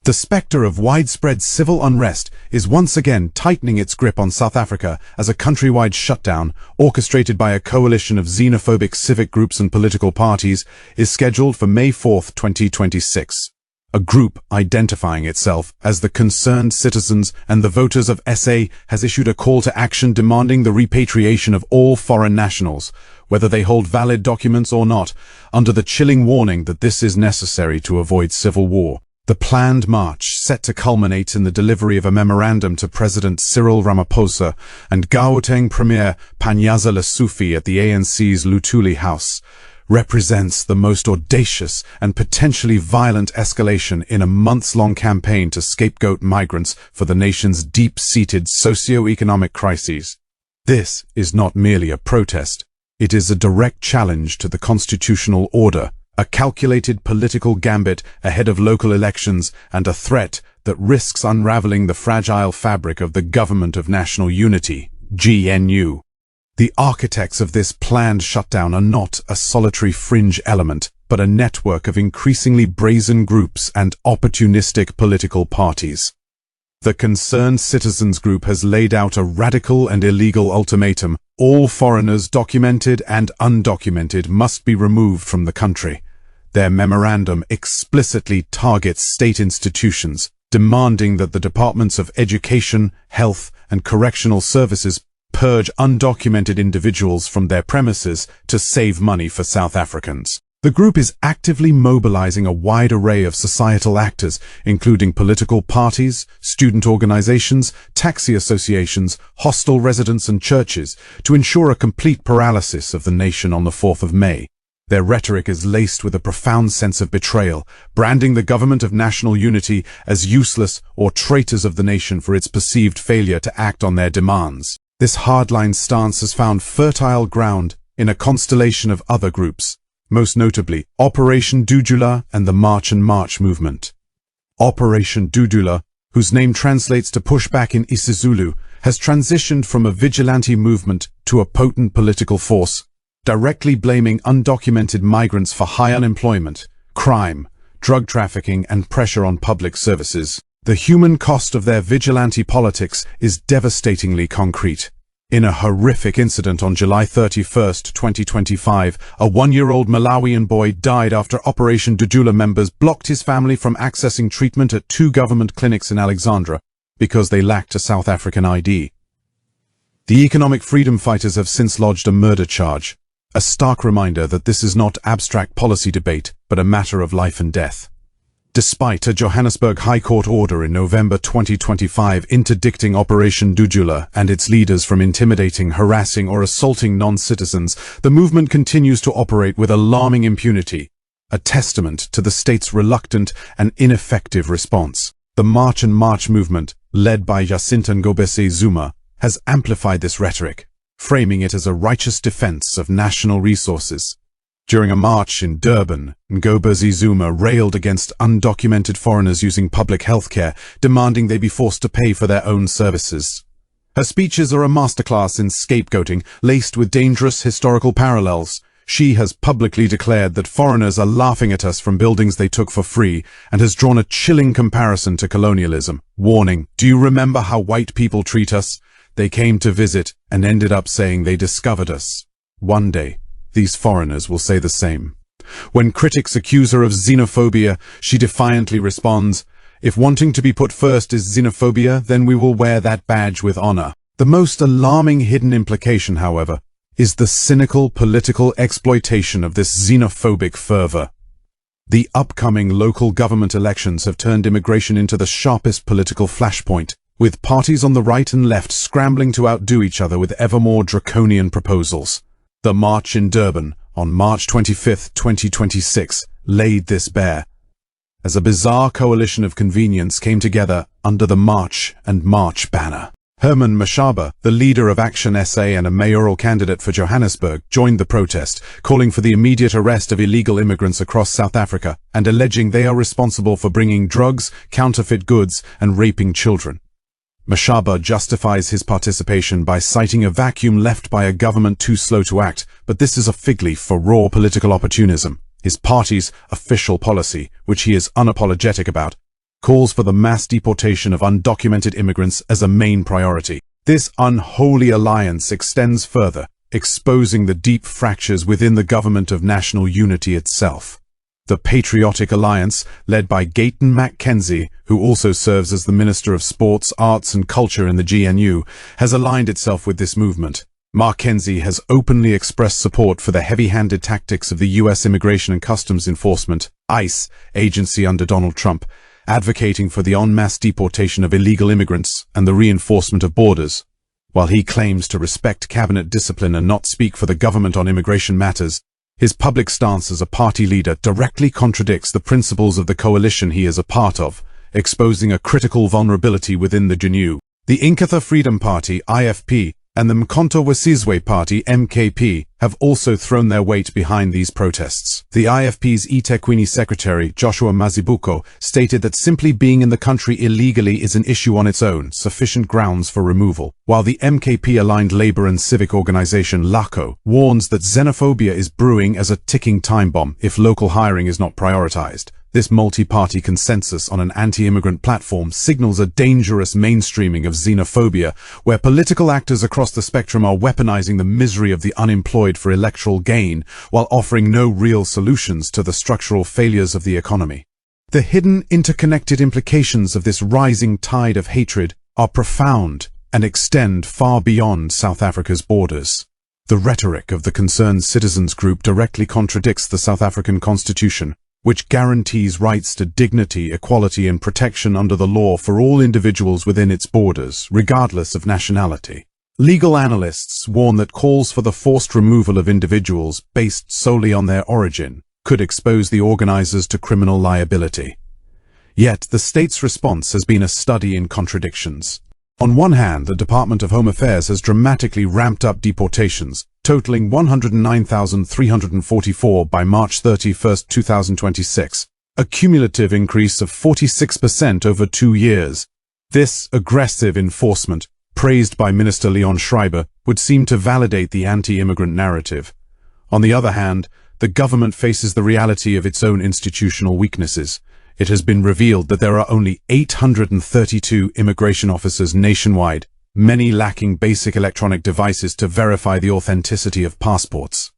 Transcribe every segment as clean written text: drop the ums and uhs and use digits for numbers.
The spectre of widespread civil unrest is once again tightening its grip on South Africa as a countrywide shutdown, orchestrated by a coalition of xenophobic civic groups and political parties, is scheduled for May 4, 2026. A group identifying itself as the Concerned Citizens and the Voters of SA has issued a call to action demanding the repatriation of all foreign nationals, whether they hold valid documents or not, under the chilling warning that this is necessary to avoid civil war. The planned march, set to culminate in the delivery of a memorandum to President Cyril Ramaphosa and Gauteng Premier Panyaza Lesufi at the ANC's Luthuli House, represents the most audacious and potentially violent escalation in a months-long campaign to scapegoat migrants for the nation's deep-seated socio-economic crises. This is not merely a protest. It is a direct challenge to the constitutional order, a calculated political gambit ahead of local elections, and a threat that risks unraveling the fragile fabric of the Government of National Unity, GNU. The architects of this planned shutdown are not a solitary fringe element, but a network of increasingly brazen groups and opportunistic political parties. The Concerned Citizens Group has laid out a radical and illegal ultimatum. All foreigners, documented and undocumented, must be removed from the country. Their memorandum explicitly targets state institutions, demanding that the Departments of Education, Health, and Correctional Services purge undocumented individuals from their premises to save money for South Africans. The group is actively mobilizing a wide array of societal actors, including political parties, student organizations, taxi associations, hostel residents, and churches, to ensure a complete paralysis of the nation on the 4th of May. Their rhetoric is laced with a profound sense of betrayal, branding the Government of National Unity as useless or traitors of the nation for its perceived failure to act on their demands. This hardline stance has found fertile ground in a constellation of other groups, most notably Operation Dudula and the March and March movement. Operation Dudula, whose name translates to pushback in isiZulu, has transitioned from a vigilante movement to a potent political force, directly blaming undocumented migrants for high unemployment, crime, drug trafficking, and pressure on public services. The human cost of their vigilante politics is devastatingly concrete. In a horrific incident on July 31, 2025, a one-year-old Malawian boy died after Operation Dudula members blocked his family from accessing treatment at 2 government clinics in Alexandra because they lacked a South African ID. The economic freedom fighters have since lodged a murder charge, a stark reminder that this is not abstract policy debate, but a matter of life and death. Despite a Johannesburg High Court order in November 2025 interdicting Operation Dudula and its leaders from intimidating, harassing, or assaulting non-citizens, the movement continues to operate with alarming impunity, a testament to the state's reluctant and ineffective response. The March and March movement, led by Ngobese-Zuma, has amplified this rhetoric, framing it as a righteous defense of national resources. During a march in Durban, Ngobese-Zuma railed against undocumented foreigners using public health care, demanding they be forced to pay for their own services. Her speeches are a masterclass in scapegoating, laced with dangerous historical parallels. She has publicly declared that foreigners are laughing at us from buildings they took for free, and has drawn a chilling comparison to colonialism, warning, "Do you remember how white people treat us? They came to visit and ended up saying they discovered us. One day, these foreigners will say the same." When critics accuse her of xenophobia, she defiantly responds, "If wanting to be put first is xenophobia, then we will wear that badge with honor." The most alarming hidden implication, however, is the cynical political exploitation of this xenophobic fervor. The upcoming local government elections have turned immigration into the sharpest political flashpoint, with parties on the right and left scrambling to outdo each other with ever more draconian proposals. The march in Durban on March 25, 2026, laid this bare, as a bizarre coalition of convenience came together under the March and March banner. Herman Mashaba, the leader of Action SA and a mayoral candidate for Johannesburg, joined the protest, calling for the immediate arrest of illegal immigrants across South Africa and alleging they are responsible for bringing drugs, counterfeit goods, and raping children. Mashaba justifies his participation by citing a vacuum left by a government too slow to act, but this is a fig leaf for raw political opportunism. His party's official policy, which he is unapologetic about, calls for the mass deportation of undocumented immigrants as a main priority. This unholy alliance extends further, exposing the deep fractures within the government of national unity itself. The Patriotic Alliance, led by Gayton Mackenzie, who also serves as the Minister of Sports, Arts and Culture in the GNU, has aligned itself with this movement. Mackenzie has openly expressed support for the heavy-handed tactics of the U.S. Immigration and Customs Enforcement, ICE, agency under Donald Trump, advocating for the en masse deportation of illegal immigrants and the reinforcement of borders. While he claims to respect cabinet discipline and not speak for the government on immigration matters, his public stance as a party leader directly contradicts the principles of the coalition he is a part of, exposing a critical vulnerability within the GNU. The Inkatha Freedom Party, IFP, and the Mkhonto-weSizwe Party, MKP, have also thrown their weight behind these protests. The IFP's eThekwini secretary, Joshua Mazibuko, stated that simply being in the country illegally is an issue on its own, sufficient grounds for removal, while the MKP-aligned labor and civic organization LACO warns that xenophobia is brewing as a ticking time bomb if local hiring is not prioritized. This multi-party consensus on an anti-immigrant platform signals a dangerous mainstreaming of xenophobia, where political actors across the spectrum are weaponizing the misery of the unemployed for electoral gain, while offering no real solutions to the structural failures of the economy. The hidden, interconnected implications of this rising tide of hatred are profound and extend far beyond South Africa's borders. The rhetoric of the Concerned Citizens Group directly contradicts the South African Constitution, which guarantees rights to dignity, equality and protection under the law for all individuals within its borders, regardless of nationality. Legal analysts warn that calls for the forced removal of individuals based solely on their origin could expose the organizers to criminal liability. Yet the state's response has been a study in contradictions. On one hand, the Department of Home Affairs has dramatically ramped up deportations, totaling 109,344 by March 31, 2026, a cumulative increase of 46% over 2 years. This aggressive enforcement, praised by Minister Leon Schreiber, would seem to validate the anti-immigrant narrative. On the other hand, the government faces the reality of its own institutional weaknesses. It has been revealed that there are only 832 immigration officers nationwide, many lacking basic electronic devices to verify the authenticity of passports.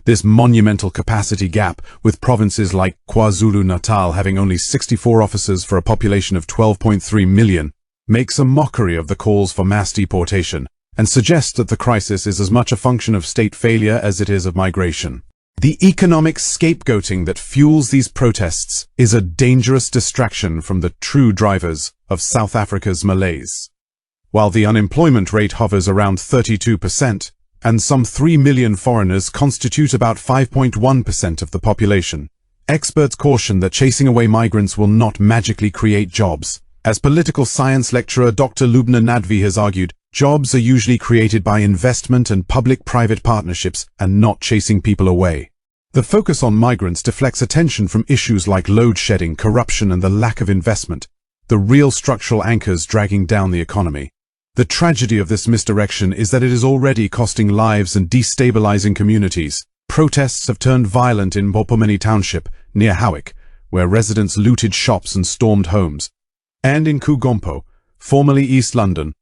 This monumental capacity gap, with provinces like KwaZulu-Natal having only 64 officers for a population of 12.3 million, makes a mockery of the calls for mass deportation and suggests that the crisis is as much a function of state failure as it is of migration. The economic scapegoating that fuels these protests is a dangerous distraction from the true drivers of South Africa's malaise. While the unemployment rate hovers around 32%, and some 3 million foreigners constitute about 5.1% of the population, experts caution that chasing away migrants will not magically create jobs. As political science lecturer Dr. Lubna Nadvi has argued, jobs are usually created by investment and public-private partnerships and not chasing people away. The focus on migrants deflects attention from issues like load shedding, corruption and the lack of investment, the real structural anchors dragging down the economy. The tragedy of this misdirection is that it is already costing lives and destabilizing communities. Protests have turned violent in Bopomani Township, near Howick, where residents looted shops and stormed homes, and in Kugompo, formerly East London,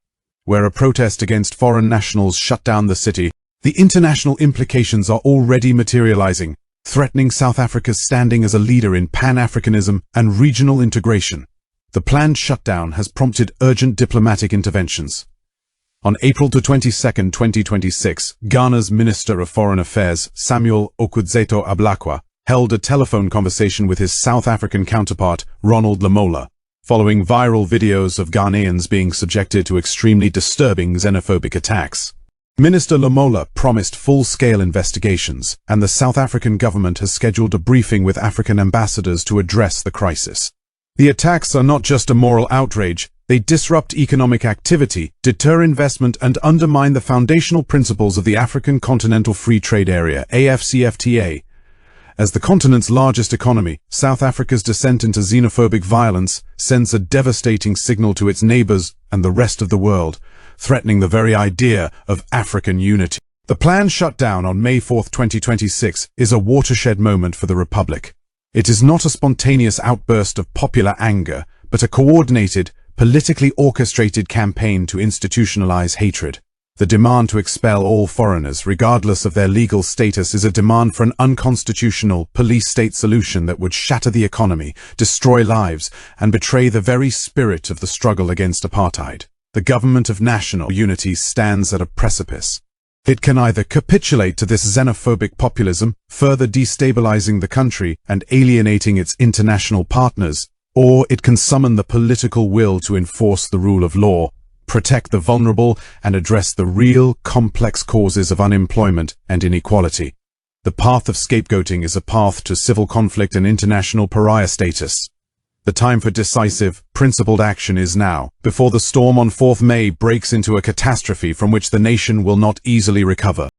where a protest against foreign nationals shut down the city. The international implications are already materializing, threatening South Africa's standing as a leader in Pan-Africanism and regional integration. The planned shutdown has prompted urgent diplomatic interventions. On April 22, 2026, Ghana's Minister of Foreign Affairs, Samuel Okudzeto-Ablakwa, held a telephone conversation with his South African counterpart, Ronald Lamola, following viral videos of Ghanaians being subjected to extremely disturbing xenophobic attacks. Minister Lamola promised full-scale investigations, and the South African government has scheduled a briefing with African ambassadors to address the crisis. The attacks are not just a moral outrage, they disrupt economic activity, deter investment, and undermine the foundational principles of the African Continental Free Trade Area, AfCFTA. As the continent's largest economy, South Africa's descent into xenophobic violence sends a devastating signal to its neighbors and the rest of the world, threatening the very idea of African unity. The planned shutdown on May 4, 2026 is a watershed moment for the Republic. It is not a spontaneous outburst of popular anger, but a coordinated, politically orchestrated campaign to institutionalize hatred. The demand to expel all foreigners, regardless of their legal status, is a demand for an unconstitutional police-state solution that would shatter the economy, destroy lives, and betray the very spirit of the struggle against apartheid. The government of national unity stands at a precipice. It can either capitulate to this xenophobic populism, further destabilizing the country and alienating its international partners, or it can summon the political will to enforce the rule of law, protect the vulnerable, and address the real, complex causes of unemployment and inequality. The path of scapegoating is a path to civil conflict and international pariah status. The time for decisive, principled action is now, before the storm on 4th May breaks into a catastrophe from which the nation will not easily recover.